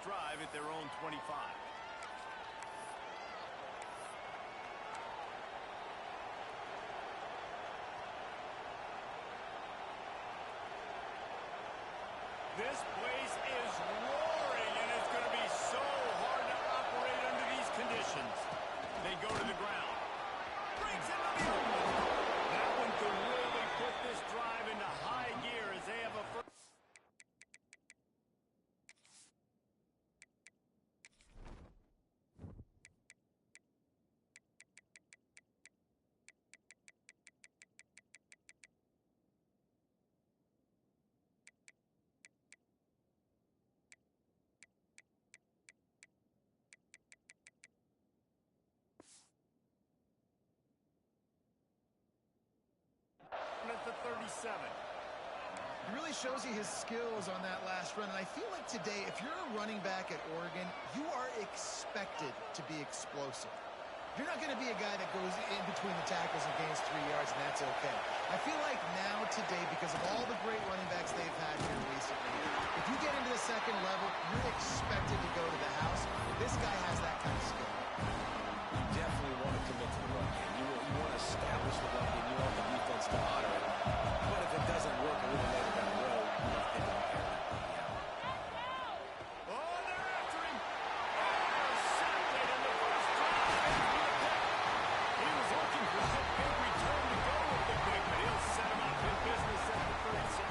drive at their own 25. This place is roaring, and it's going to be so hard to operate under these conditions. They go to the ground. Brings it to the open. That one could really put this drive into high gear as they have a first. At the 37. It really shows you his skills on that last run. And I feel like today, if you're a running back at Oregon, you are expected to be explosive. You're not going to be a guy that goes in between the tackles and gains 3 yards, and that's okay. I feel like now today, because of all the great running backs they've had here recently, if you get into the second level, you're expected to go to the house. This guy has that kind of skill. You definitely want to commit to the run game. You want to establish the run game. You want the defense to honor it. But if it doesn't work a little later down the road, you have to don't care that puppy out. Oh, they're after him. Intercepted in the first drive. He was looking for some big return to go with the big, but he'll set him up in business at the 37.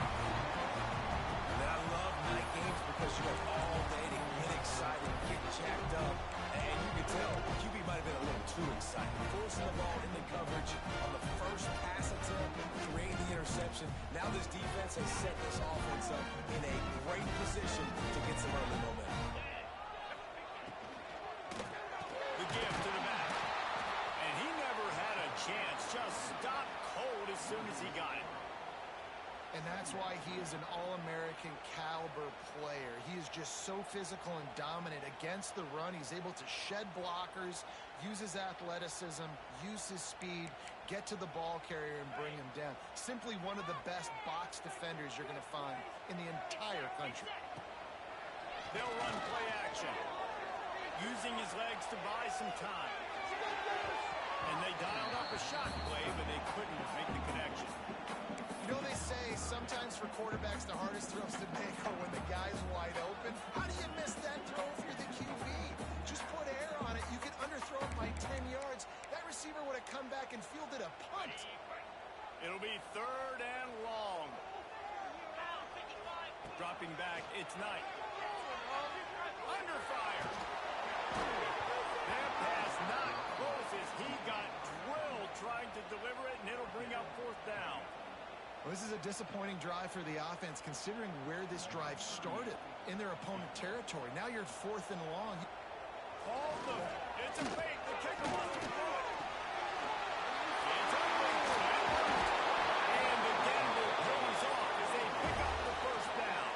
And I love night games because you have all day to get excited, get jacked up. And you can tell QB might have been a little too excited. Forcing the ball into coverage on the first pass attempt, creating the interception. Now this defense has set this offense up in a great position to get some early momentum. The gift to the back. And he never had a chance. Just stopped cold as soon as he got it. And that's why he is an All-American caliber player. He is just so physical and dominant against the run. He's able to shed blockers, use his athleticism, use his speed, get to the ball carrier and bring him down. Simply one of the best box defenders you're going to find in the entire country. They'll run play action, using his legs to buy some time. And they dialed up a shot play, but they couldn't make the connection. You know, they say sometimes for quarterbacks the hardest throws to make are when the guy's wide open. How do you miss that throw if you're the QB? Just put air on it. You could underthrow it by 10 yards. That receiver would have come back and fielded a punt. It'll be 3rd and long. Dropping back, it's Knight. Under fire. That pass not close as he got drilled trying to deliver it, and it'll bring up 4th down. Well, this is a disappointing drive for the offense, considering where this drive started in their opponent territory. Now you're 4th and long. Hold them. It's a fake. The kicker wants to throw it. It's a fake. And the gamble pays off as they pick up the 1st down.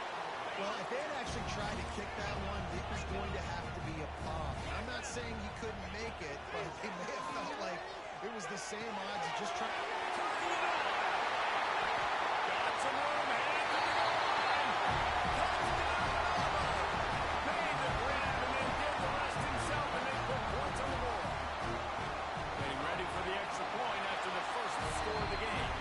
Well, if they had actually tried to kick that one, it was going to have to be a bomb. I'm not saying he couldn't make it, but they may have felt like it was the same odds of just trying. Some room, headed to the goal line. Touchdown! Made the grab and then did the rest himself, and they put points on the board. Getting ready for the extra point after the first score of the game.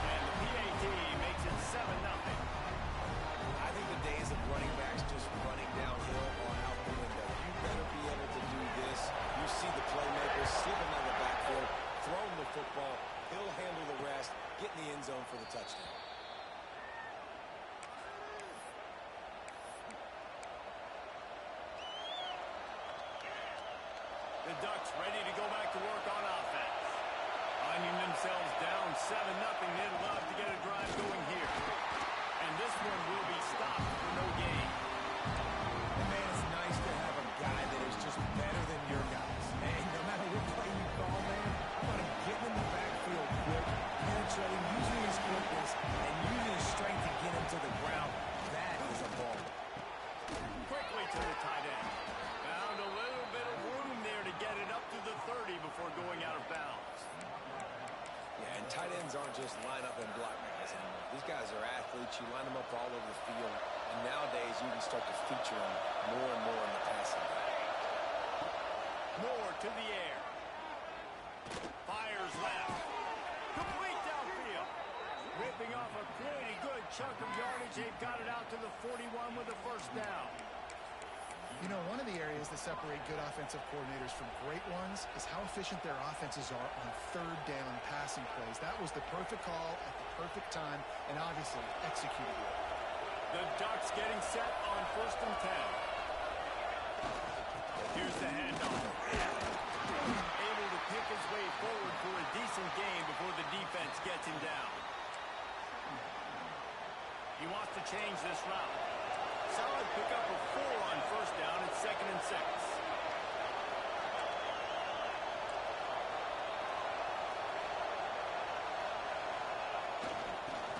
And the PAT makes it 7-0. I think the days of running backs just running downhill are out the window. You better be able to do this. You see the playmakers slipping out of the backfield, throwing the football. He'll handle the rest, get in the end zone for the touchdown. The Ducks ready to go back to work on offense. Finding themselves down 7-0, they'd love to get a drive going here. And this one will be stopped for no gain. And man, it's nice to have a guy that is just better than your guys. And no matter what play you call, man, I'm going to get in the backfield quick, penetrating, using his quickness, and using his strength to get him to the ground. That is a ball. Quickly to the tight end. Found a little bit of room there to get it up to the 30 before going out of bounds. Yeah, and tight ends aren't just line up and block guys anymore. These guys are athletes. You line them up all over the field, And nowadays, you can start to feature him more and more in the passing game. More to the air. Fires left. Complete downfield. Ripping off a pretty good chunk of yardage. They've got it out to the 41 with a first down. You know, one of the areas that separate good offensive coordinators from great ones is how efficient their offenses are on third down passing plays. That was the perfect call at the perfect time and obviously executed well. The Ducks getting set on 1st and 10. Here's the handoff. Able to pick his way forward for a decent gain before the defense gets him down. He wants to change this route. Solid pickup of 4 on 1st down at 2nd and 6.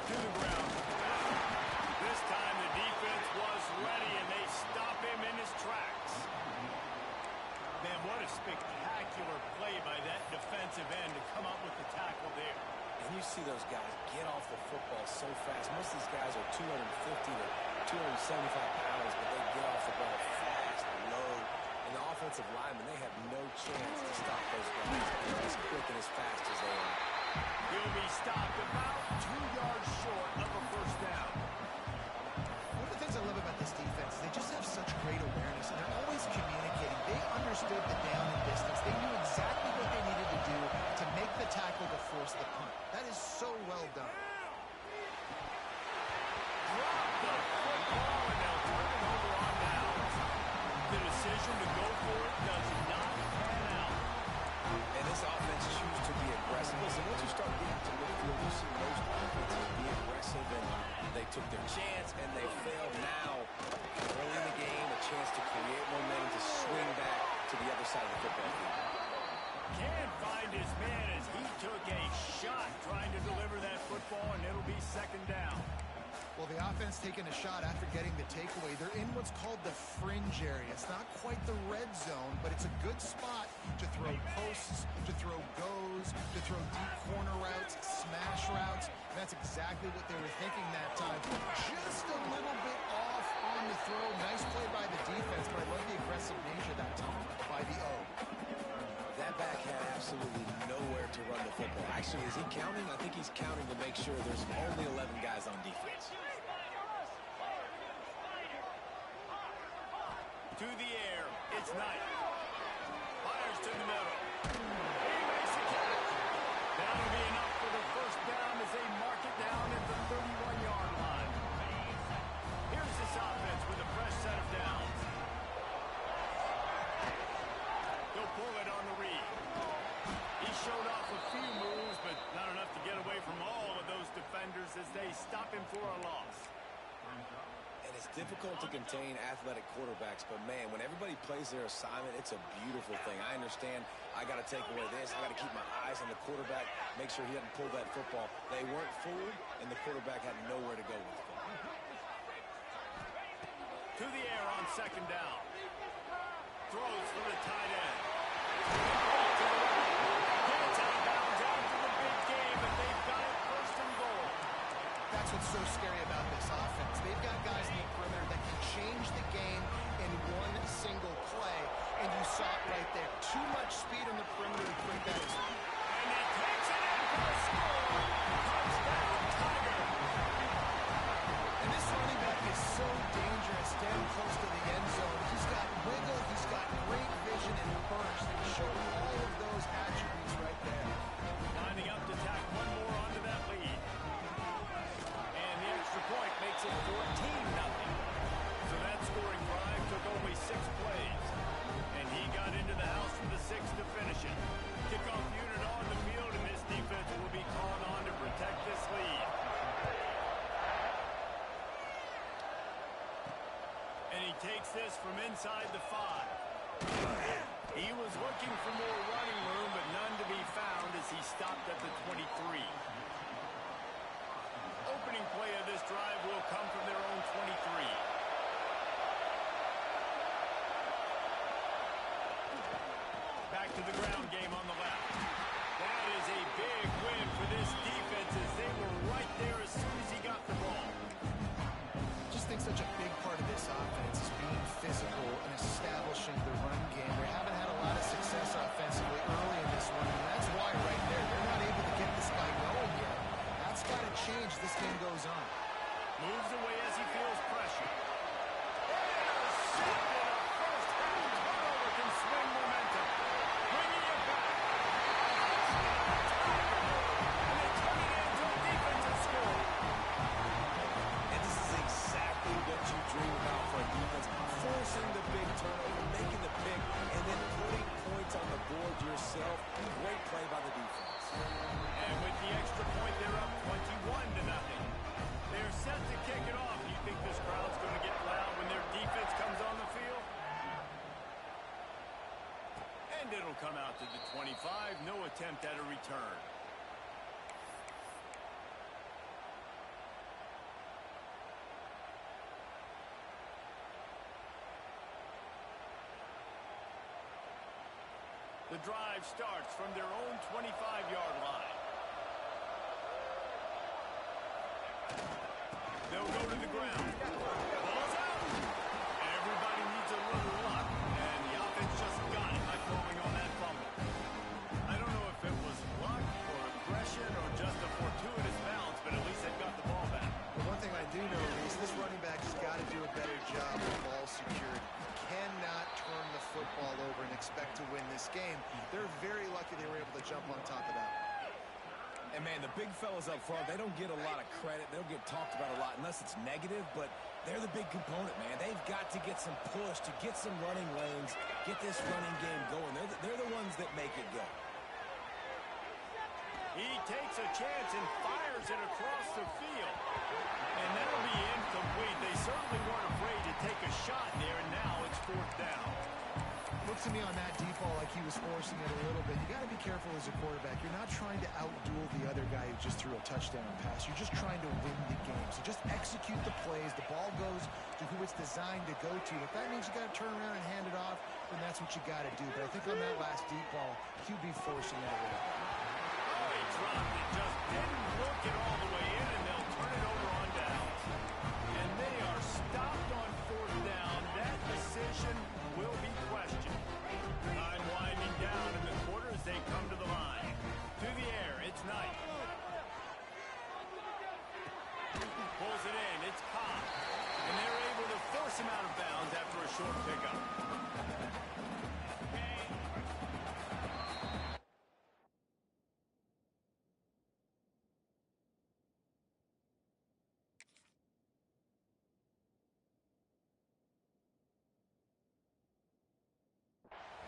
To the ground. This time the defense was ready and they stop him in his tracks. Man, what a spectacular play by that defensive end to come up with the tackle there. And you see those guys get off the football so fast. Most of these guys are 250 to 275 pounds, but they get off the ball fast, low. And the offensive linemen, they have no chance to stop those guys as quick and as fast as they are. He'll be stopped about 2 yards short of a first down. One of the things I love about this defense is they just have such great awareness, and they're always communicating. They understood the down and distance. They knew exactly what they needed to do to make the tackle to force the punt. That is so well done. Drop the football, and they'll turn it over on downs. The decision to go for it does not pan out. And this offense chooses to be aggressive. Listen, once you start getting to midfield, you see most offenses be aggressive, and they took their chance, and they failed now. Early in the game, a chance to create momentum, to swing back to the other side of the football field. Can't find his man as he took a shot trying to deliver that football, and it'll be 2nd down. Well, the offense taking a shot after getting the takeaway. They're in what's called the fringe area. It's not quite the red zone, but it's a good spot to throw posts, to throw goes, to throw deep corner routes, smash routes. And that's exactly what they were thinking that time. Just a little bit off on the throw. Nice play by the defense, but I love the aggressive nature that time by the O. That back had absolutely nowhere to run the football. Actually, is he counting? I think he's counting to make sure there's only 11 guys on defense. To the air, it's Knight. Fires to the middle. He makes a catch. That'll be enough for the first down as they mark it down at the 31-yard line. Here's this offense with a fresh set of downs. He'll pull it on the read. He showed off a few moves, but not enough to get away from all of those defenders as they stop him for a loss. And it's difficult to contain athletic quarterbacks, but man, when everybody plays their assignment, it's a beautiful thing. I understand I got to take away this. I got to keep my eyes on the quarterback, make sure he doesn't pull that football. They weren't fooled, and the quarterback had nowhere to go with the football. To the air on 2nd down. Throws for the tight end. Gets out of bounds after the big game, and they've got it 1st and goal. That's what's so scary about this offense. They've got guys in the perimeter that can change the game in one single play, and you saw it right there. Too much speed on the perimeter to create that. And he takes it in for a score. Touchdown, Tiger. And this running back is so dangerous down close to the end zone. He's got wiggle, he's got great vision and burst, and he showed all of those attributes right there. Lining up to tack one more onto that lead. And the extra point makes it 14-0. So that scoring drive took only 6 plays. And he got into the house for the 6th to finish it. Kickoff unit on the field, and this defense will be called on to protect this lead. And he takes this from inside the 5. He was looking for more running room, but none to be found as he stopped at the 23. Opening play of this drive will come from their own 23. Back to the ground game on the left. That is a big win for this defense as they were right there as soon as he got the ball. Just think such a big part of this offense is being physical and establishing the run game. They haven't had a lot of success offensively early in this one, and that's why right there they're not able to get this guy going yet. That's got to change as this game goes on. Moves away as he feels pressure. Intercepted. A first-half turnover can swing momentum. Bringing it back. And they turn it into a defensive score. And this is exactly what you dream about for a defense. Forcing the big turnover, making the pick, and then putting points on the board yourself. Great play by the defense. And with the extra point, they're up 21-0. They're set to kick it off. Do you think this crowd's going to get loud when their defense comes on the field? And it'll come out to the 25. No attempt at a return. The drive starts from their own 25-yard line. They'll go to the ground. Ball's out. Everybody needs a little luck, and the offense just got it by falling on that fumble. I don't know if it was luck or aggression or just a fortuitous bounce, but at least they've got the ball back. The one thing I do know is this running back has got to do a better job with ball security. Cannot turn the football over and expect to win this game. They're very lucky they were able to jump on top of that. And, man, the big fellas up front, they don't get a lot of credit. They don't get talked about a lot unless it's negative, but they're the big component, man. They've got to get some push to get some running lanes, get this running game going. They're the ones that make it go. He takes a chance and fires it across the field. And that'll be incomplete. They certainly weren't afraid to take a shot there, and now it's fourth down. Looks to me on that deep ball like he was forcing it a little bit. You got to be careful as a quarterback. You're not trying to outduel the other guy who just threw a touchdown pass. You're just trying to win the game. So just execute the plays. The ball goes to who it's designed to go to. If that means you got to turn around and hand it off, then that's what you got to do. But I think on that last deep ball, QB forcing it away. Oh, he dropped it. Just didn't look it all the way in, and they'll turn it over on downs. And they are stopped on fourth down. That decision will be questioned. Time winding down in the quarter as they come to the line. To the air, it's Knight. Pulls it in, it's Cobb. And they're able to force him out of bounds after a short pickup.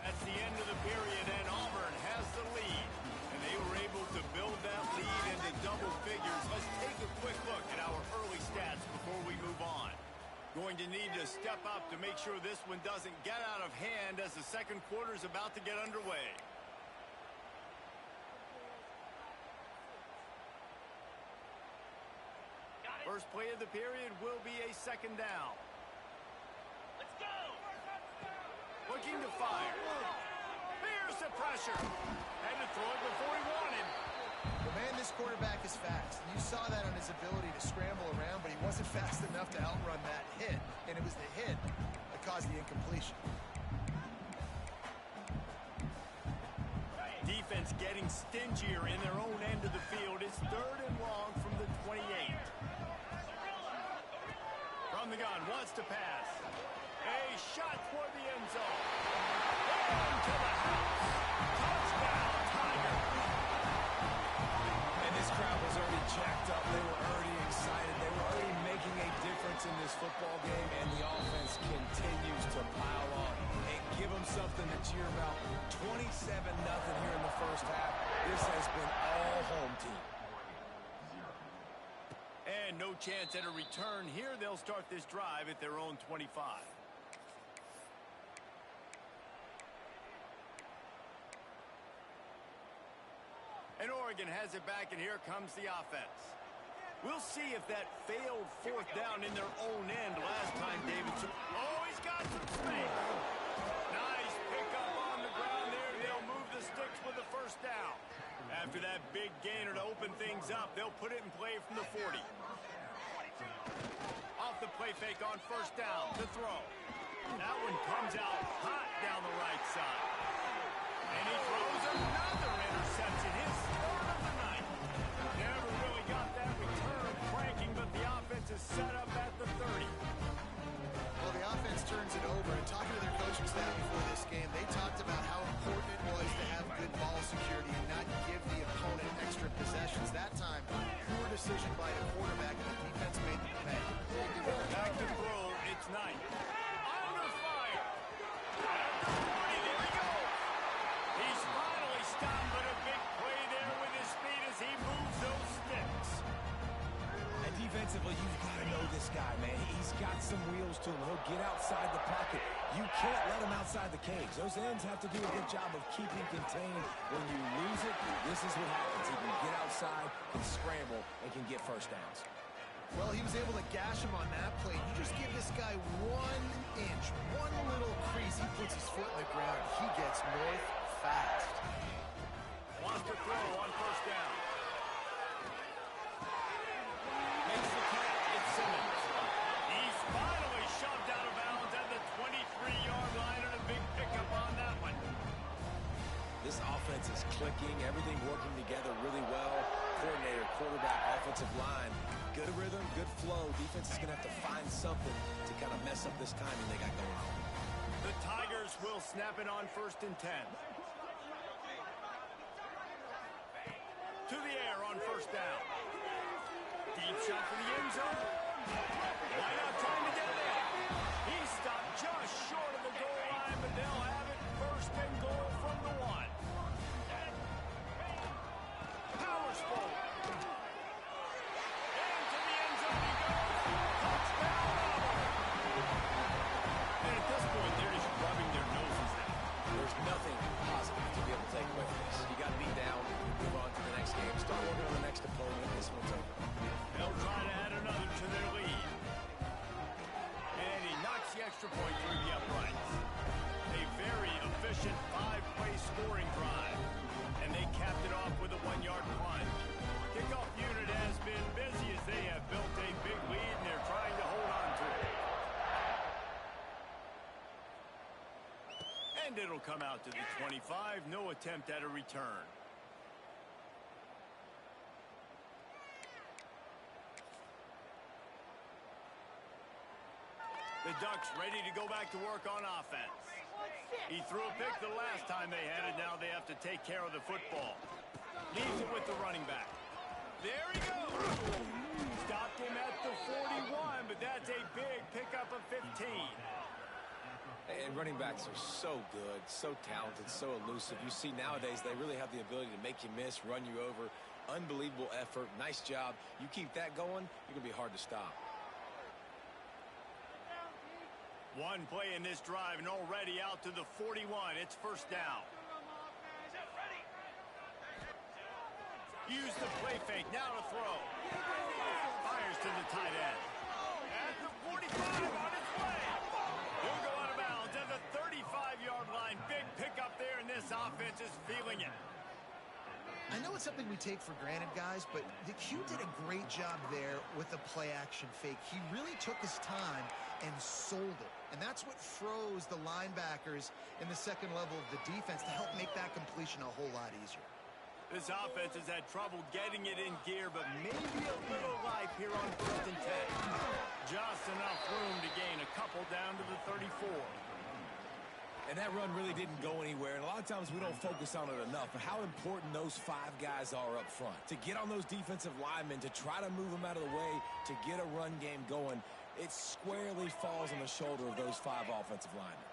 That's the end of the period, and Auburn has the lead. And they were able to build that lead into double figures. Let's take a quick look at our early stats before we move on. Going to need to step up to make sure this one doesn't get out of hand as the second quarter is about to get underway. First play of the period will be a second down. Let's go! Looking to fire. Here's the pressure. Had to throw it before he wanted. Well, man, this quarterback is fast. You saw that on his ability to scramble around, but he wasn't fast enough to outrun that hit. And it was the hit that caused the incompletion. Defense getting stingier in their own end of the field. It's third and long from the 28. From the gun, wants to pass. A shot toward the end zone. Into the house. Touchdown, Tigers. And this crowd was already jacked up. They were already excited. They were already making a difference in this football game, and the offense continues to pile on and give them something to cheer about. 27-0 here in the first half. This has been all home team. And no chance at a return here. They'll start this drive at their own 25. And Oregon has it back, and here comes the offense. We'll see if that failed fourth down in their own end last time, Davidson. Oh, he's got some space. Nice pickup on the ground there. They'll move the sticks with the first down. After that big gainer to open things up, they'll put it in play from the 40. Off the play fake on first down to throw. That one comes out hot down the right side. And he throws another interception. His third of the night. Never really got that return cranking, but the offense is set up at the 30. Well, the offense turns it over, and talking to their coaching staff before this game, they talked about how important it was to have good ball security and not give the opponent extra possessions. That time, poor decision by the quarterback, and the defense made them pay. Back to throw, it's Knight. Under fire. At the 40, there he goes. He's finally stopped, but a big play there with his speed as he moves those sticks. And defensively, you've got to know this guy, man. He's got some wheels to him. He'll get outside the pocket. You can't let him outside the cage. Those ends have to do a good job of keeping contained. When you lose it, this is what happens. He can get outside, can scramble, and can get first downs. Well, he was able to gash him on that play. You just give this guy 1 inch, one little crease. He puts his foot in the ground. He gets north fast. Wants to throw on first down. Makes the catch. It's Simmons. He's finally shoved out of bounds at the 23-yard line, and a big pickup on that one. This offense is clicking, everything working together really well. Coordinator, quarterback, offensive line, good rhythm, good flow. Defense is going to have to find something to kind of mess up this timing they got going on. The Tigers will snap it on 1st and 10. To the air on first down. Deep shot for the end zone. Why not trying to get it in? He stopped just short of the goal line, but they'll have it 1st and goal from the 1. Powers forward. Into the end zone he goes. Touchdown, Auburn. And at this point, they're just rubbing their noses out. There's nothing positive to be able to take away from this. You got to be down, move on to the next game, start working on the next opponent. This one's over. They'll try to add another to their lead. And he knocks the extra point through the uprights. A very efficient 5-play scoring drive. And they capped it off with a 1-yard plunge. Kickoff unit has been busy as they have built a big lead, and they're trying to hold on to it. And it'll come out to the 25. No attempt at a return. The Ducks ready to go back to work on offense. He threw a pick the last time they had it. Now they have to take care of the football. Leaves it with the running back. There he goes. Stopped him at the 41, but that's a big pickup of 15. And running backs are so good, so talented, so elusive. You see nowadays they really have the ability to make you miss, run you over. Unbelievable effort. Nice job. You keep that going, you're going to be hard to stop. One play in this drive and already out to the 41. It's first down. Use the play fake. Now to throw. Fires to the tight end. At the 45 on its way. He'll go out of bounds at the 35-yard line. Big pickup there, and this offense is feeling it. I know it's something we take for granted, guys, but the Q did a great job there with the play-action fake. He really took his time and sold it. And that's what froze the linebackers in the second level of the defense to help make that completion a whole lot easier. This offense has had trouble getting it in gear, but maybe a little life here on 1st and 10. Just enough room to gain a couple down to the 34. And that run really didn't go anywhere, and a lot of times we don't focus on it enough, but how important those 5 guys are up front. To get on those defensive linemen, to try to move them out of the way, to get a run game going, it squarely falls on the shoulder of those 5 offensive linemen.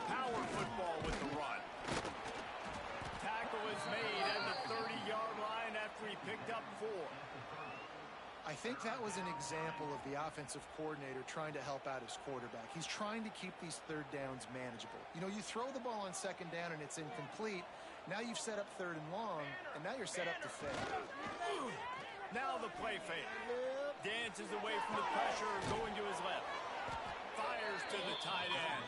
Power football with the run. Tackle is made at the 30-yard line after he picked up 4. I think that was an example of the offensive coordinator trying to help out his quarterback. He's trying to keep these third downs manageable. You know, you throw the ball on second down and it's incomplete. Now you've set up 3rd and long, and now you're set up to fail. Now the play fake. Dances away from the pressure, going to his left. Fires to the tight end.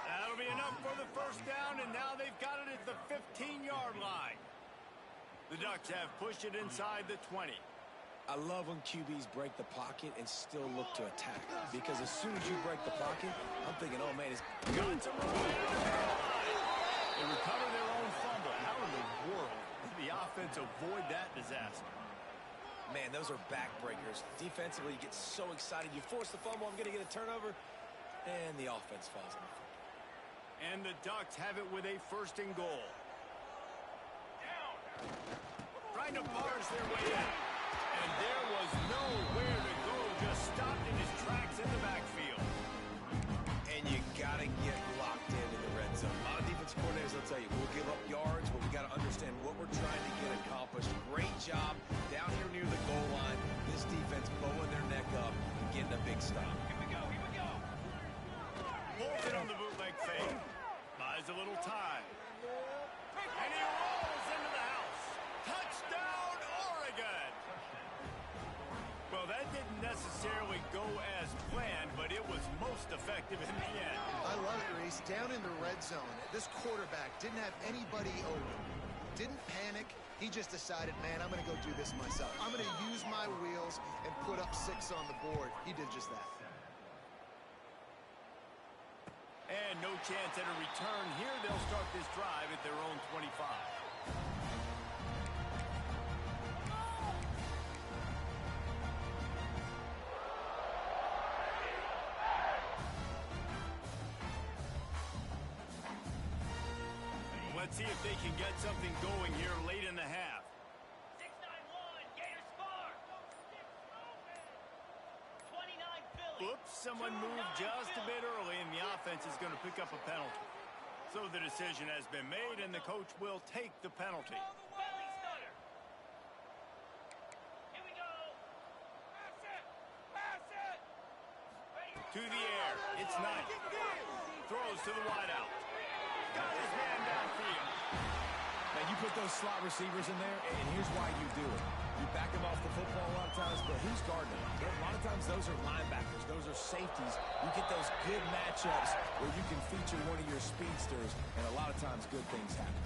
That'll be enough for the first down, and now they've got it at the 15-yard line. The Ducks have pushed it inside the 20. I love when QBs break the pocket and still look to attack. Because as soon as you break the pocket, I'm thinking, oh, man, it's got some room. They recover their own fumble. How in the world did the offense avoid that disaster? Man, those are backbreakers. Defensively, you get so excited. You force the fumble, I'm going to get a turnover, and the offense falls on the fumble. And the Ducks have it with a 1st and goal. Trying to barge their way in. And there was nowhere to go. Just stopped in his tracks in the backfield. And you got to get locked in the red zone. A lot of defense coordinators will tell you, we'll give up yards, but we got to understand what we're trying to get accomplished. Great job down here near the goal line. This defense bowing their neck up and getting a big stop. Here we go, here we go. Pulls it on the bootleg fake. Buys a little time. And he rolls into the house. Touchdown, Oregon! Well, that didn't necessarily go as planned, but it was most effective in the end. I love it, Reese. Down in the red zone, this quarterback didn't have anybody open. Didn't panic. He just decided, man, I'm going to go do this myself. I'm going to use my wheels and put up 6 on the board. He did just that. And no chance at a return here. They'll start this drive at their own 25. Let's see if they can get something going here late in the half. 6-9-1, Gators score. 29 Philly. Oops, someone moved just a bit early, and the offense is going to pick up a penalty. So the decision has been made, and the coach will take the penalty. Philly stunner. Here we go. Pass it. Pass it. To the air. It's Knight. Throws to the wideout. Got his man downfield. Now, you put those slot receivers in there, and here's why you do it. You back them off the football a lot of times, but who's guarding them? A lot of times those are linebackers. Those are safeties. You get those good matchups where you can feature one of your speedsters, and a lot of times good things happen.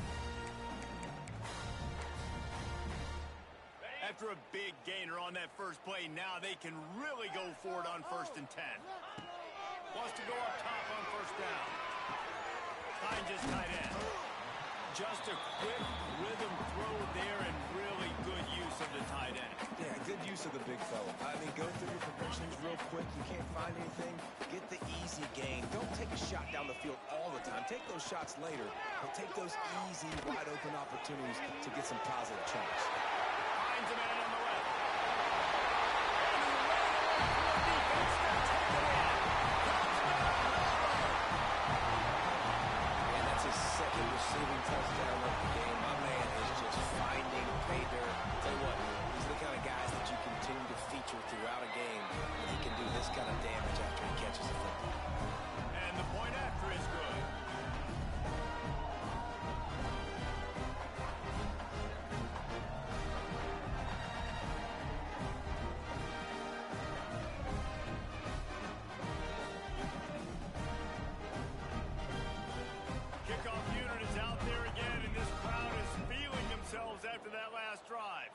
After a big gainer on that first play, now they can really go for it on 1st and 10. Wants to go up top on 1st down. Finds his tight end. Just a quick rhythm throw there and really good use of the tight end. Yeah, good use of the big fella. I mean, go through your progressions real quick. You can't find anything. Get the easy gain. Don't take a shot down the field all the time. Take those shots later, but take those easy, wide-open opportunities to get some positive chunks. Finds a man on the left. And he ran away from the defense to take it in. And that's his 2nd receiving touchdown of the game. My man is just finding pay dirt. Tell you what, these are the kind of guys that you continue to feature throughout a game, and he can do this kind of damage after he catches the football. And the point after is good. Kickoff unit is out there again, and this crowd is feeling themselves after that last drive.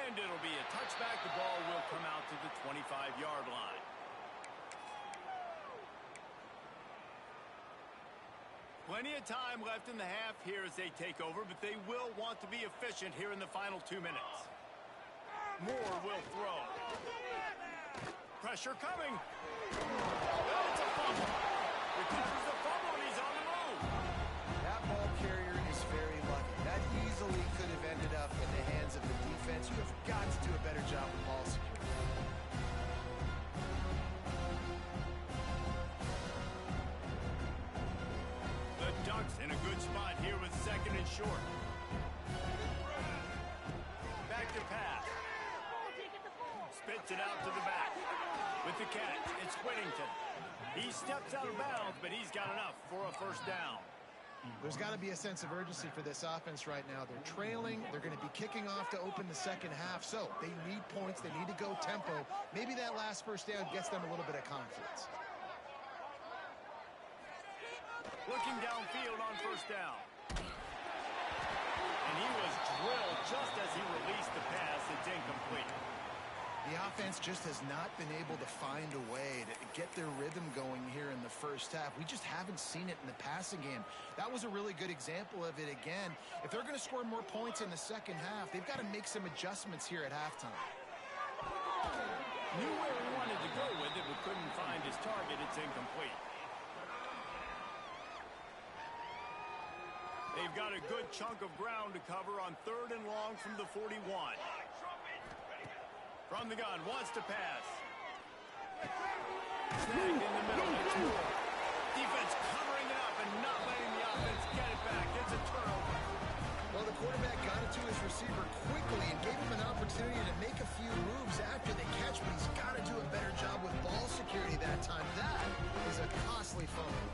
And it'll be a touchback. The ball will come out to the 25-yard line. Plenty of time left in the half here as they take over, but they will want to be efficient here in the final 2 minutes. Moore will throw. Pressure coming. Oh, it's a fumble. Recovers the fumble, and he's on the move. That ball carrier is very lucky. That easily could have ended up in the hands of the defense. You have got to do a better job with ball security. The Ducks in a good spot here with 2nd and short. Back to pass. Spits it out to the back. With the catch, it's Whittington. He steps out of bounds, but he's got enough for a 1st down. There's got to be a sense of urgency for this offense right now. They're trailing. They're going to be kicking off to open the 2nd half. So they need points. They need to go tempo. Maybe that last 1st down gets them a little bit of confidence. Looking downfield on first down. And he was drilled just as he released the pass. It's incomplete. The offense just has not been able to find a way to get their rhythm going here in the first half. We just haven't seen it in the passing game. That was a really good example of it again. If they're going to score more points in the second half, they've got to make some adjustments here at halftime. Knew where he wanted to go with it, but couldn't find his target. It's incomplete. They've got a good chunk of ground to cover on 3rd and long from the 41. From the gun, wants to pass. Snagged in the middle, it's Moore. Defense covering it up and not letting the offense get it back. It's a turnover. Well, the quarterback got it to his receiver quickly and gave him an opportunity to make a few moves after the catch, but he's got to do a better job with ball security that time. That is a costly fumble.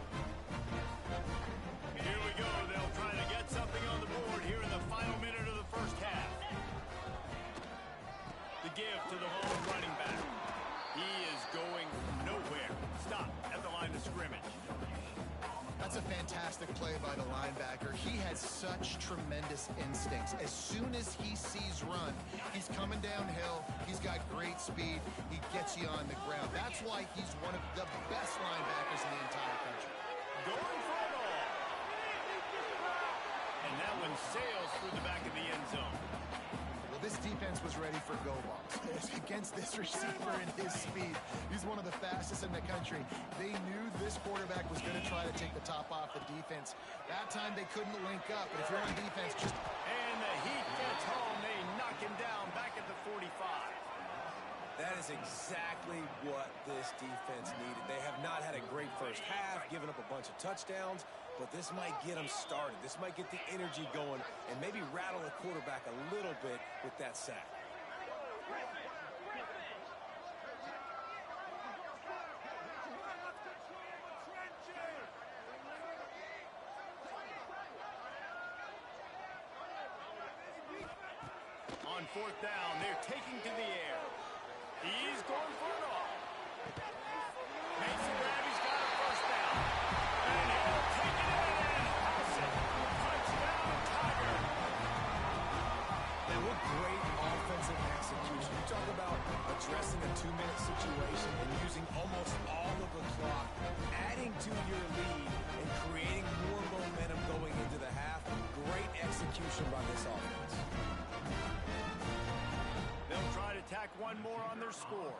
Here we go. They'll try to get something on the board here in the final minute of the first half. The give to the home running back. He is going nowhere. Stop at the line of scrimmage. That's a fantastic play by the linebacker. He has such tremendous instincts. As soon as he sees run, he's coming downhill. He's got great speed. He gets you on the ground. That's why he's one of the best linebackers in the entire country. Going for it all. And that one sails through the back of the end zone. Well, this defense was ready for go balls against this receiver and his speed. He's one of the fastest in the country. They knew this quarterback was going to try to take the top off the defense. That time they couldn't link up, but if you're on defense, just... And the heat gets home. They knock him down back at the 45. That is exactly what this defense needed. They have not had a great first half, given up a bunch of touchdowns, but this might get them started. This might get the energy going and maybe rattle the quarterback a little bit with that sack. On 4th down, they're taking to the air. He's going for it all. Mason grab, he's got a first down. And he'll take it in and house it. Touchdown, Tiger. And what great offensive execution. You talk about addressing a 2-minute situation and using almost all of the clock, adding to your lead and creating more momentum going into the half. Great execution by this offense. They'll try to tack one more on their score.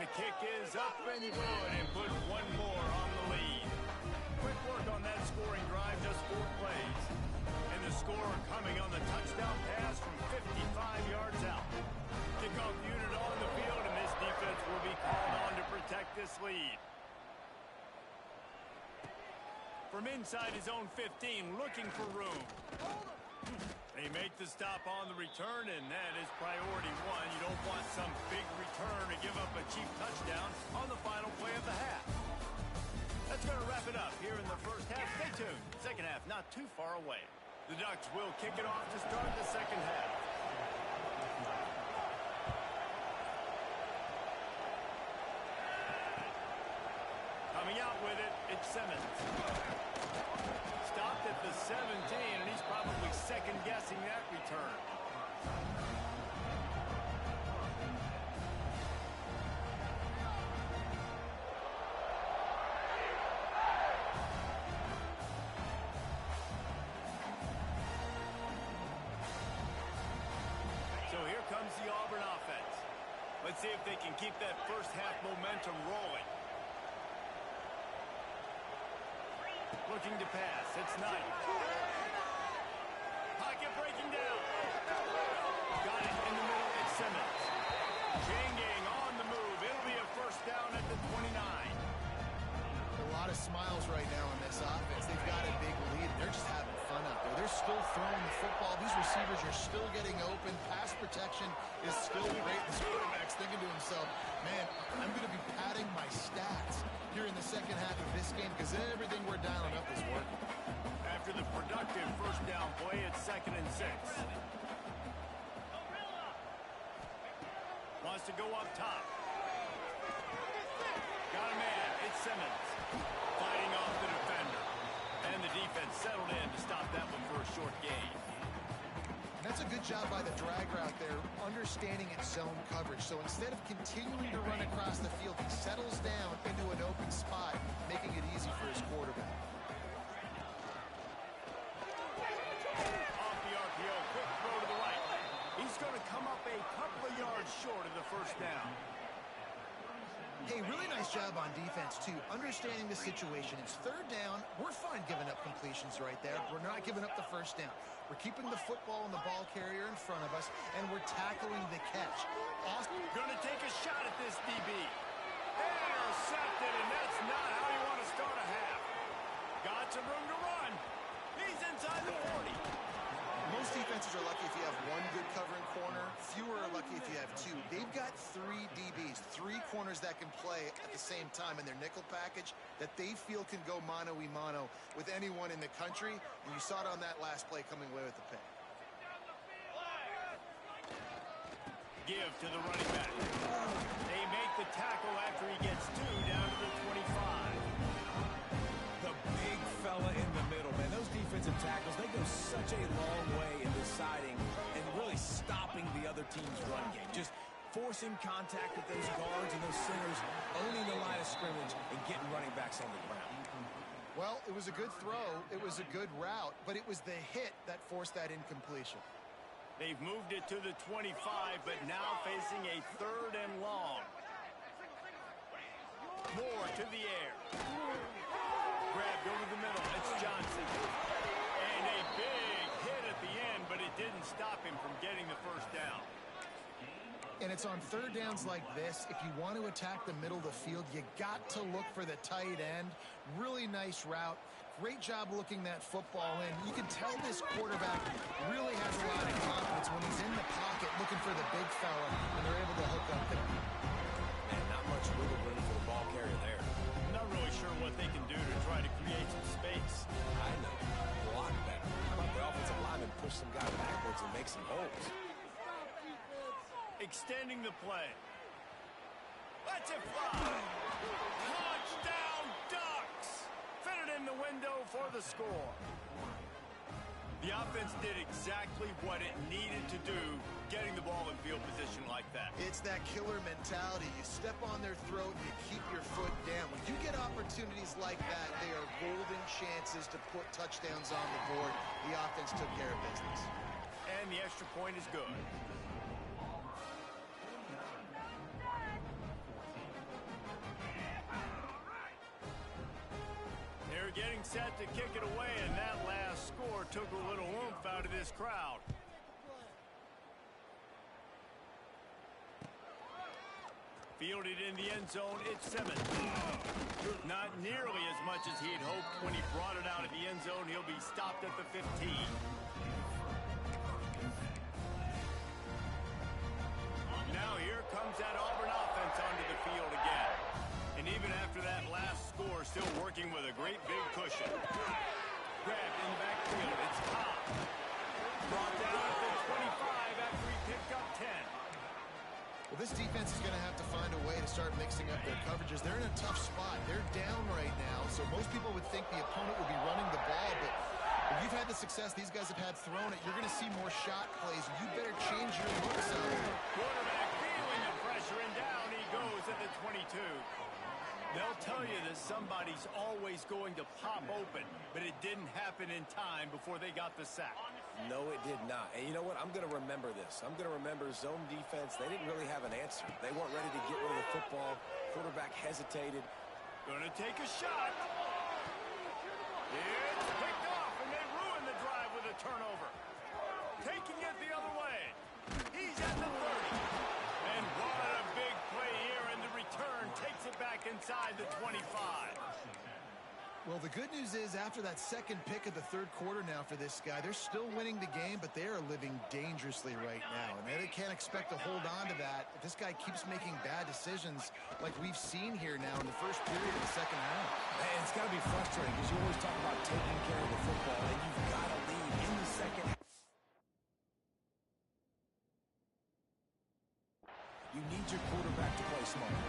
The kick is up and good and put one more on the lead. Quick work on that scoring drive, just 4 plays. And the score coming on the touchdown pass from 55 yards out. Kickoff unit on the field, and this defense will be called on to protect this lead. From inside his own 15, looking for room. They make the stop on the return, and that is priority 1. You don't want some big return to give up a cheap touchdown on the final play of the half. That's going to wrap it up here in the first half. Stay tuned. Second half not too far away. The Ducks will kick it off to start the second half. Coming out with it, it's Simmons. Stopped at the 17, and he's probably second-guessing that return. So here comes the Auburn offense. Let's see if they can keep that first half momentum rolling. Looking to pass. It's Knight. Pocket breaking down. Got it in the middle. It's Simmons. Changing on the move. It'll be a first down at the 29. A lot of smiles right now in this offense. They've got a big lead. They're just having fun out there. They're still throwing the football. These receivers are still getting open. Pass protection is still great. This quarterback's thinking to himself, man, I'm going to be padding my stats here in the second half of this game because everything we're dialing up is working. After the productive first down play, it's 2nd and 6. to go up top. Got a man. It's Simmons. Fighting off the defender. And the defense settled in to stop that one for a short gain. That's a good job by the drag route there, understanding its zone coverage. So instead of continuing to run across the field, he settles down into an open spot, making it easy for his quarterback. Off the RPO, quick throw to the right. He's going to come up a couple of yards short of the first down. Hey, really nice job on defense, too, understanding the situation. It's third down. We're fine giving up completions right there. We're not giving up the first down. We're keeping the football and the ball carrier in front of us, and we're tackling the catch. Awesome. Going to take a shot at this DB. Intercepted, and that's not how you want to start a half. Got some room to run. He's inside the 40. Most defenses are lucky if you have one good covering corner. Fewer are lucky if you have two. They've got three DBs, three corners that can play at the same time in their nickel package that they feel can go mano-a-mano with anyone in the country. And you saw it on that last play coming away with the pick. Give to the running back. They make the tackle after he gets two down to the 25. The big fella in the middle, man. Those defensive tackles, they go such a long way in deciding and really stopping the other team's run game. Just forcing contact with those guards and those centers, owning the line of scrimmage, and getting running backs on the ground. Well, it was a good throw. It was a good route, but it was the hit that forced that incompletion. They've moved it to the 25, but now facing a third and long. Moore to the air. Grabbed over the middle. It's Johnson. And a big hit at the end, but it didn't stop him from getting the first down. And it's on third downs like this. If you want to attack the middle of the field, you got to look for the tight end. Really nice route. Great job looking that football in. You can tell this quarterback really has a lot of confidence when he's in the pocket looking for the big fella, and they're able to hook up there. And not much wiggle room for the ball carrier there. Not really sure what they can do to try to create some space. I know. Block better. How about the offensive lineman push some guy backwards and make some holes? Extending the play. Let's it fly. Touchdown Ducks. Fitted in the window for the score. The offense did exactly what it needed to do, getting the ball in field position like that. It's that killer mentality. You step on their throat, you keep your foot down. When you get opportunities like that, they are golden chances to put touchdowns on the board. The offense took care of business. And the extra point is good. They're getting set to kick it away, and that last score took a little oomph out of this crowd. Fielded in the end zone, it's Simmons. Not nearly as much as he'd hoped when he brought it out of the end zone. He'll be stopped at the 15. Now here comes that Auburn offense onto the field again. And even after that last score, still working with a great big cushion. Grabbed in the backfield, it's Cobb. Brought down at the 25 after he picked up 10. Well, this defense is going to have to find a way to start mixing up their coverages. They're in a tough spot. They're down right now, so most people would think the opponent would be running the ball, but if you've had the success these guys have had throwing it, you're going to see more shot plays. You better change your looks on it. Quarterback feeling the pressure, and down he goes at the 22. They'll tell you that somebody's always going to pop open, but it didn't happen in time before they got the sack. No, it did not. And you know what? I'm going to remember this. I'm going to remember zone defense. They didn't really have an answer. They weren't ready to get rid of the football. Quarterback hesitated. Going to take a shot. It's picked off, and they ruin the drive with a turnover. Taking it the other way. He's at the 30. And what a big play here, and the return takes it back inside the 25. Well, the good news is after that second pick of the third quarter now for this guy, they're still winning the game, but they are living dangerously right now. And they can't expect to hold on to that if this guy keeps making bad decisions like we've seen here now in the first period of the second half. And it's got to be frustrating because you always talk about taking care of the football, and you've got to lead in the second half. You need your this moment.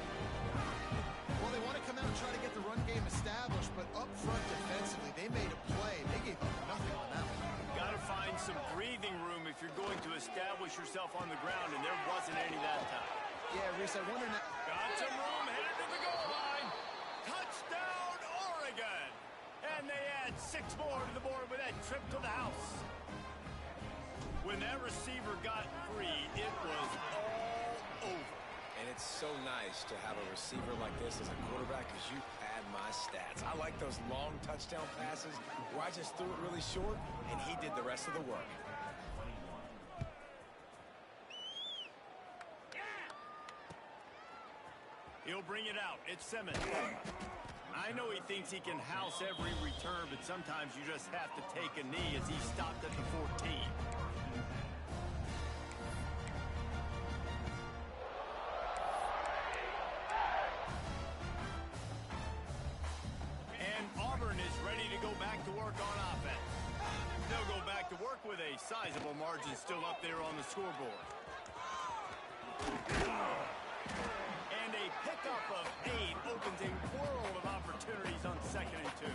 Well, they want to come out and try to get the run game established, but up front defensively, they made a play. They gave up nothing on that one. Got to find some breathing room if you're going to establish yourself on the ground, and there wasn't any that time. Yeah, Reese, I wonder now. Got some room, headed to the goal line. Touchdown, Oregon! And they add 6 more to the board with that trip to the house. When that receiver got free, it was all over. And it's so nice to have a receiver like this as a quarterback because you pad my stats. I like those long touchdown passes where I just threw it really short and he did the rest of the work. He'll bring it out. It's Simmons. I know he thinks he can house every return, but sometimes you just have to take a knee as he stopped at the 14. And Auburn is ready to go back to work on offense. They'll go back to work with a sizable margin still up there on the scoreboard. And a pickup of 8 opens a world of opportunities on 2nd and 2.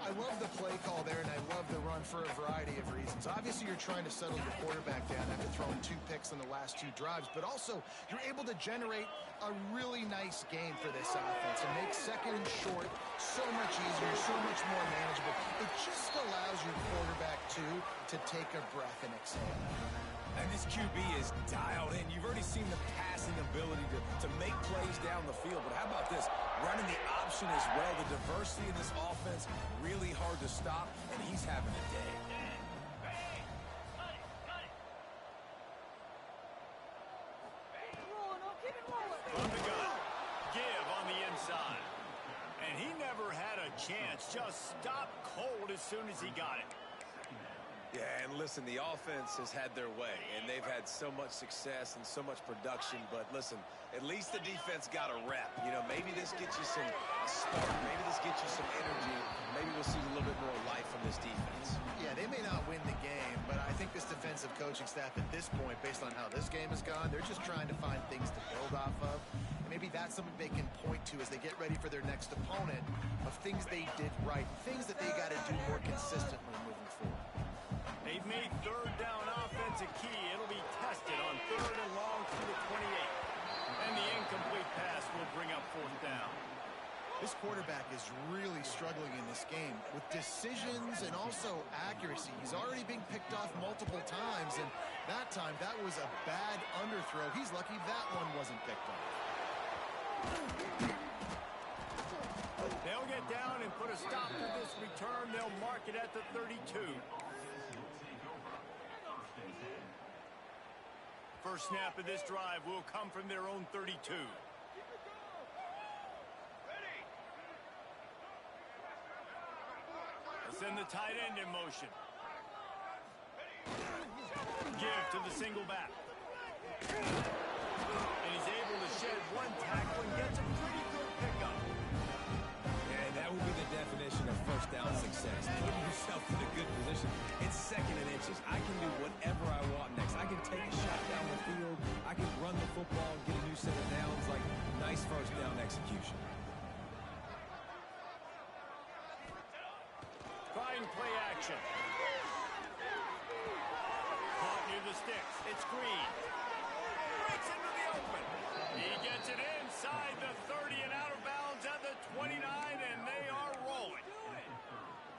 I love the play call there, and I love the run for a variety of reasons. Obviously, you're trying to settle your quarterback down after throwing 2 picks in the last 2 drives, but also you're able to generate a really nice game for this offense and make 2nd and short so much easier, so much more manageable. It just allows your quarterback, too, to take a breath and exhale. And this QB is dialed in. You've already seen the passing ability to make plays down the field. But how about this? Running the option as well. The diversity in this offense, really hard to stop, and he's having a day. From the gun, give on the inside. And he never had a chance. Just stopped cold as soon as he got it. Yeah, and listen, the offense has had their way, and they've had so much success and so much production. But listen, at least the defense got a rep. You know, maybe this gets you a spark. Maybe this gets you some energy. Maybe we'll see a little bit more life from this defense. Yeah, they may not win the game, but I think this defensive coaching staff at this point, based on how this game has gone, they're just trying to find things to build off of. And maybe that's something they can point to as they get ready for their next opponent of things they did right, things that they got to do more consistently moving forward. They've made 3rd down offense a key. It'll be tested on 3rd and long through the 28. And the incomplete pass will bring up 4th down. This quarterback is really struggling in this game with decisions and also accuracy. He's already being picked off multiple times, and that time, that was a bad underthrow. He's lucky that one wasn't picked off. They'll get down and put a stop to this return. They'll mark it at the 32. First snap of this drive will come from their own 32. They'll send the tight end in motion. Give to the single back. And he's able to shed 1 tackle and gets a pretty good pickup. Yeah, that would be the definition of first down success. Putting yourself in a good position. It's 2nd and inches. I can do whatever I want next. I can take a shot down the field. I can run the football and get a new set of downs. Like, nice first down execution. Trying play action. Caught near the sticks. It's Green. Breaks into the open. He gets it inside the 30 and out of bounds at the 29, and they are rolling.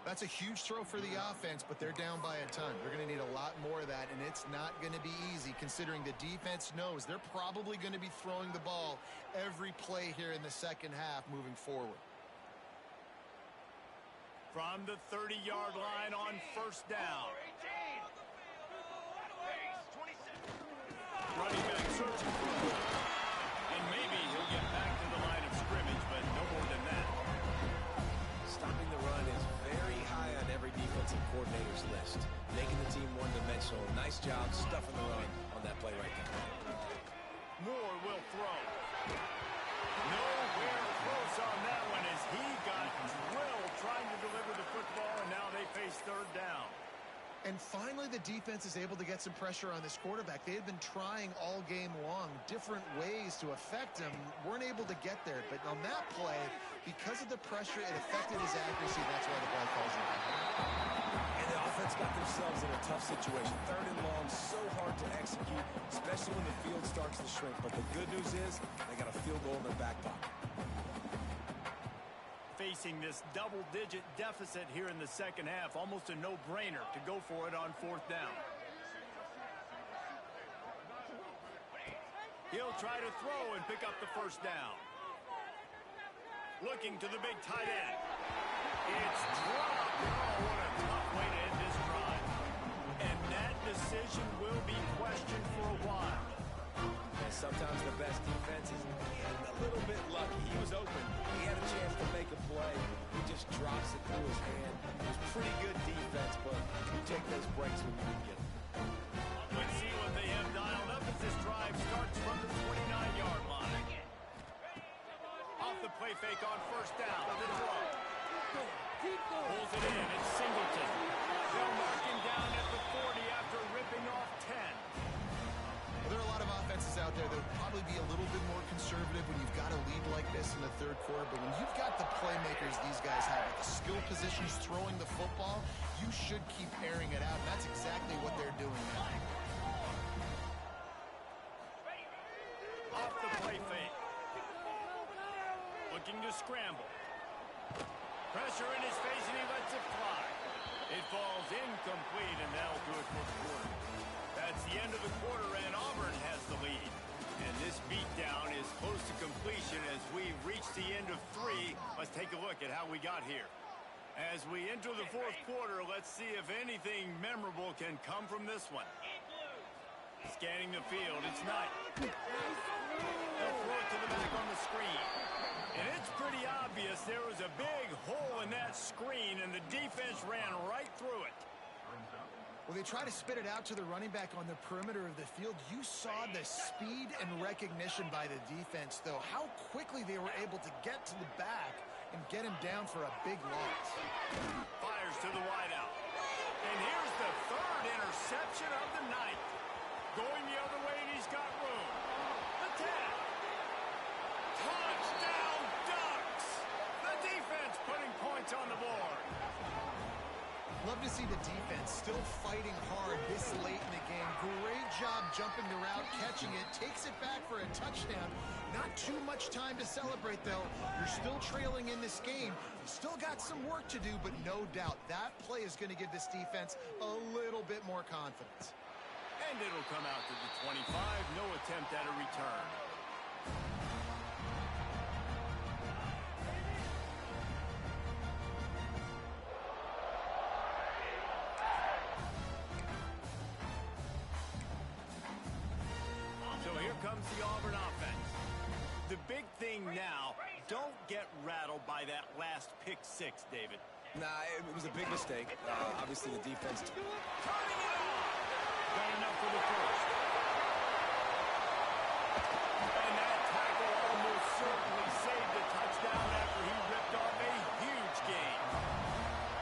That's a huge throw for the offense, but they're down by a ton. They're going to need a lot more of that, and it's not going to be easy considering the defense knows they're probably going to be throwing the ball every play here in the 2nd half moving forward. From the 30-yard line on 1st down. Running back searching for the ball. And maybe he'll get back to the line of scrimmage, but no more than that. Stopping the run is very high on every defensive coordinator's list. Making the team one-dimensional. Nice job stuffing the run on that play right there. Moore will throw. Nowhere close on that one as he got drilled trying to deliver the football, and now they face 3rd down. And finally, the defense is able to get some pressure on this quarterback. They had been trying all game long, different ways to affect him, weren't able to get there. But on that play, because of the pressure, it affected his accuracy. That's why the play calls it. And the offense got themselves in a tough situation. 3rd and long, so hard to execute, especially when the field starts to shrink. But the good news is they got a field goal in their back pocket. Facing this double-digit deficit here in the second half, almost a no-brainer to go for it on 4th down. He'll try to throw and pick up the first down. Looking to the big tight end. It's dropped. Oh, what a tough way to end this drive. And that decision will be questioned for a while. And sometimes the best defense is getting a little bit lucky. He was open. He had a chance to make a play. He just drops it through his hand. It was pretty good defense, but you take those breaks when you can get them. Let's see what they have dialed up as this drive starts from the 29-yard line. Off the play fake on 1st down. The throw. Pulls it in. It's Singleton. They'll mark him down at the 40 after ripping off 10. Well, there are a lot of offenses out there that would probably be a little bit more conservative when you've got a lead like this in the 3rd quarter. But when you've got the playmakers these guys have at the skill positions throwing the football, you should keep airing it out. And that's exactly what they're doing now. Off the play fake. Looking to scramble. Pressure in his face, and he lets it fly. It falls incomplete, and that'll do it for the quarter. That's the end of the quarter, and Auburn has the lead. And this beatdown is close to completion as we reach the end of 3. Let's take a look at how we got here. As we enter the 4th quarter, let's see if anything memorable can come from this one. Scanning the field, it's Knight. They'll throw it to the back on the screen. And it's pretty obvious there was a big hole in that screen, and the defense ran right through it. Well, they try to spit it out to the running back on the perimeter of the field. You saw the speed and recognition by the defense, though. How quickly they were able to get to the back and get him down for a big loss. Fires to the wideout. And here's the 3rd interception of the night. Going the other way, and he's got room. The tap. Touchdown, Ducks! The defense putting points on the board. Love to see the defense still fighting hard this late in the game. Great job jumping the route, catching it, takes it back for a touchdown. Not too much time to celebrate, though. You're still trailing in this game. You still got some work to do, but no doubt that play is going to give this defense a little bit more confidence. And it'll come out to the 25. No attempt at a return. So here comes the Auburn offense. The big thing now, don't get rattled by that last pick 6, David. Nah, it was a big mistake. Obviously, the defense... Turning it on! Got enough for the first. And that tackle almost certainly saved the touchdown after he ripped off a huge gain.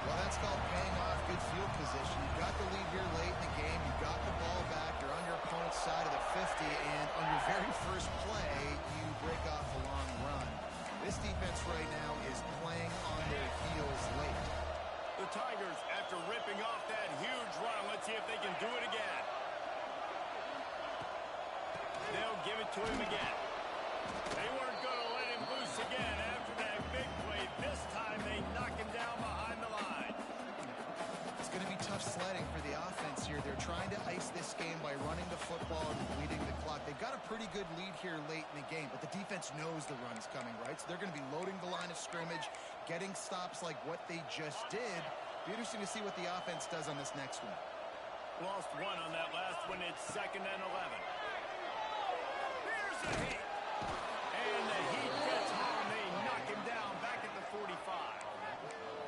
Well, that's called paying off good field position. You've got the lead here late in the game. You've got the ball back. You're on your opponent's side of the 50, and on your very first play, you break off a long run. This defense right now is playing on their heels late. The Tigers, after ripping off that huge run, let's see if they can do it again. They'll give it to him again. They weren't going to let him loose again after that big play. This time they knock him down behind the line. It's going to be tough sledding for the offense here. They're trying to ice this game by running the football and bleeding the clock. They've got a pretty good lead here late in the game, but the defense knows the run's coming, right? So they're going to be loading the line of scrimmage, getting stops like what they just did. Be interesting to see what the offense does on this next one. Lost one on that last one. It's 2nd and 11. Here's the Heat. And the Heat gets home. They knock him down back at the 45.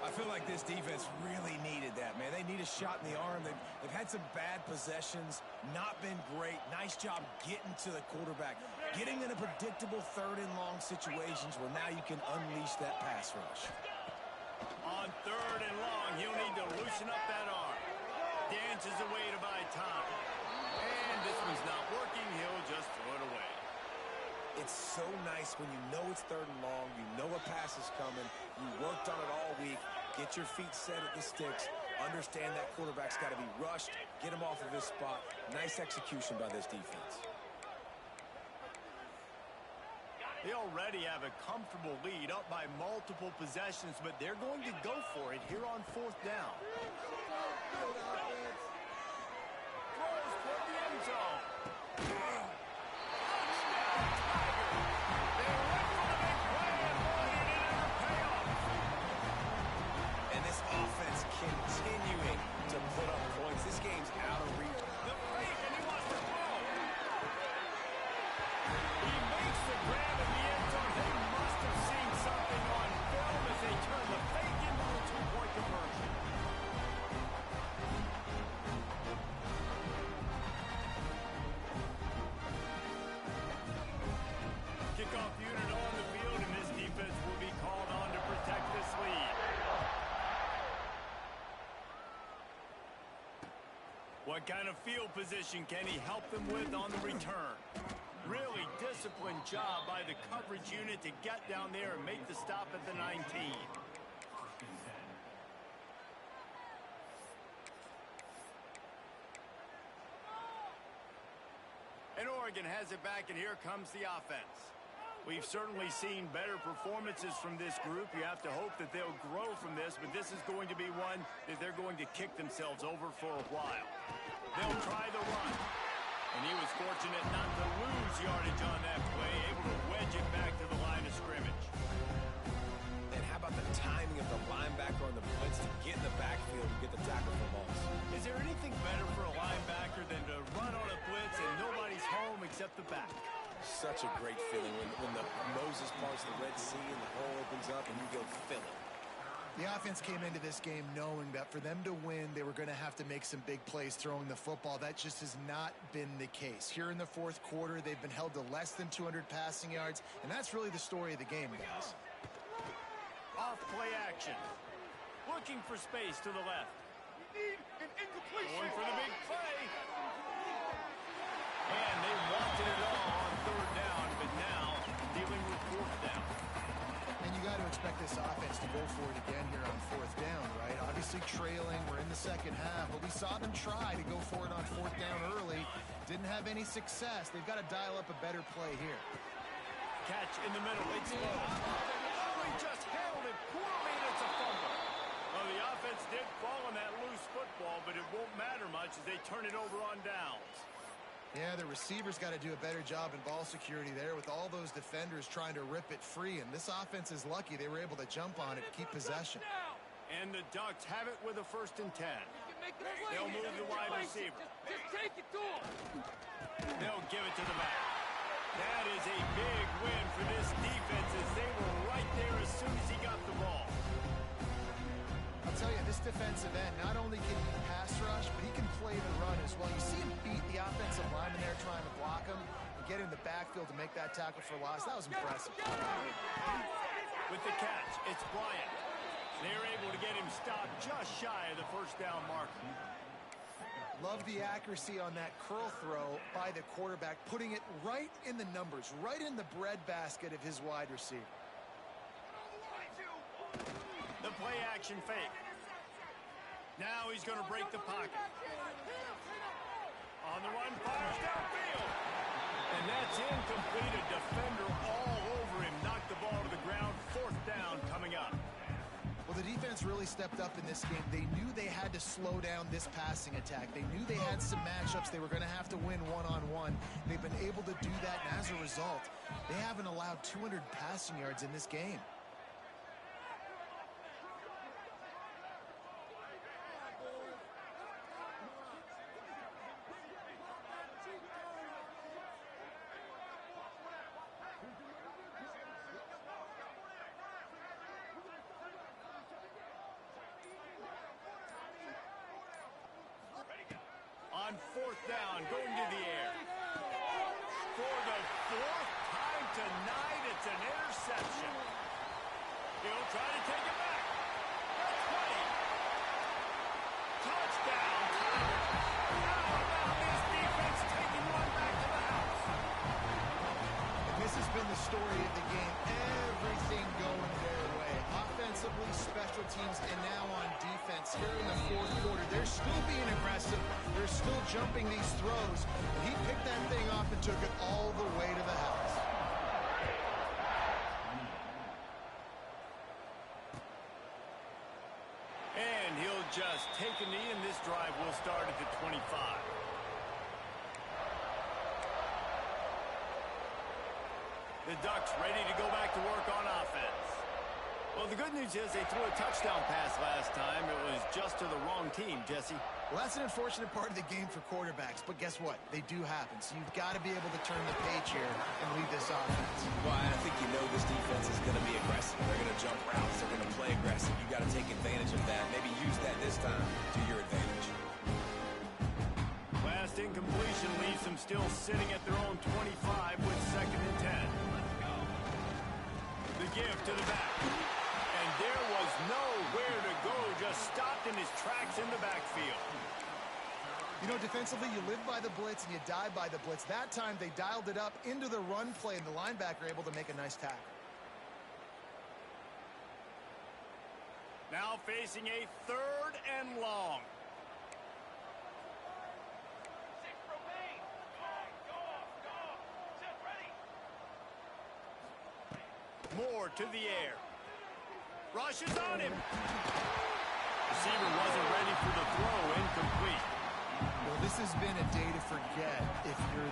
I feel like this defense really needed that, man. They need a shot in the arm. They've had some bad possessions, not been great. Nice job getting to the quarterback, getting in a predictable 3rd and long situations where now you can unleash that pass rush. On 3rd and long, he'll need to loosen up that arm. dances away to buy time. And this one's not working. He'll just throw it away. It's so nice when you know it's 3rd and long, you know a pass is coming, you worked on it all week, get your feet set at the sticks, understand that quarterback's got to be rushed, get him off of his spot. Nice execution by this defense. They already have a comfortable lead, up by multiple possessions, but they're going to go for it here on 4th down. Throws for the end zone. Continuing to put up points. This game's out of reach. The fake, and he wants to throw. He makes the grab in the end zone. They must have seen something on film as they turn the fake into a 2-point conversion. Kickoff unit on the field, and this defense will be called on to protect this lead. What kind of field position can he help them with on the return? Really disciplined job by the coverage unit to get down there and make the stop at the 19. And Oregon has it back, and here comes the offense. We've certainly seen better performances from this group. You have to hope that they'll grow from this, but this is going to be one that they're going to kick themselves over for a while. They'll try the run. And he was fortunate not to lose yardage on that play, able to wedge it back to the line of scrimmage. And how about the timing of the linebacker on the blitz to get in the backfield and get the tackle for loss? Is there anything better for a linebacker than to run on a blitz and nobody's home except the back? Such a great feeling when the Moses parts the Red Sea and the hole opens up and you go fill it. The offense came into this game knowing that for them to win, they were going to have to make some big plays throwing the football. That just has not been the case. Here in the 4th quarter, they've been held to less than 200 passing yards, and that's really the story of the game, guys. Off play action. Looking for space to the left. Need an incompletion. Going for the big play. And they wanted it all on 3rd down, but now dealing with 4th down. And you got to expect this offense to go for it again here on 4th down, right? Obviously trailing, we're in the 2nd half, but we saw them try to go for it on 4th down early. Didn't have any success. They've got to dial up a better play here. Catch in the middle, it's low. Oh, he just handled it poorly, and it's a fumble. Well, the offense did fall on that loose football, but it won't matter much as they turn it over on downs. Yeah, the receivers got to do a better job in ball security there with all those defenders trying to rip it free, and this offense is lucky they were able to jump on it to keep possession. And the Ducks have it with a 1st and 10. They'll move the wide receiver. Just take it to him. They'll give it to the back. That is a big win for this defense as they were right there as soon as he got the ball. I'll tell you, this defensive end, not only can he pass rush, but he can play the run as well. You see him beat the offensive lineman there trying to block him and get in the backfield to make that tackle for loss. That was impressive. With the catch, it's Bryant. They're able to get him stopped just shy of the 1st down marker. Love the accuracy on that curl throw by the quarterback, putting it right in the numbers, right in the breadbasket of his wide receiver. The play action fake. Now he's going to break the pocket. On the run, fires downfield. And that's incomplete. A defender all over him. Knocked the ball to the ground. 4th down coming up. Well, the defense really stepped up in this game. They knew they had to slow down this passing attack. They knew they had some matchups they were going to have to win one-on-one. They've been able to do that, and as a result, they haven't allowed 200 passing yards in this game. On 4th down, going to the air. For the 4th time tonight, it's an interception. He'll try to take it back. That's 20. Touchdown, Tigers. explosive. They're still jumping these throws. He picked that thing off and took it all the way to the house. And he'll just take a knee, and this drive will start at the 25. The Ducks ready to go back to work on offense. Well, the good news is they threw a touchdown pass last time. It was just to the wrong team, Jesse. Well, that's an unfortunate part of the game for quarterbacks, but guess what? They do happen, so you've got to be able to turn the page here and lead this offense. Well, I think you know this defense is going to be aggressive. They're going to jump routes. They're going to play aggressive. You've got to take advantage of that. Maybe use that this time to your advantage. Last incompletion leaves them still sitting at their own 25 with 2nd and 10. The give to the back. And there was nowhere to go, just stopped in his tracks in the backfield. You know, defensively, you live by the blitz and you die by the blitz. That time, they dialed it up into the run play, and the linebacker able to make a nice tackle. Now facing a 3rd and long. 6 remain. Go. Set ready. Moore to the air. Rushes on him. Receiver wasn't ready for the throw. Incomplete. Well, this has been a day to forget if you're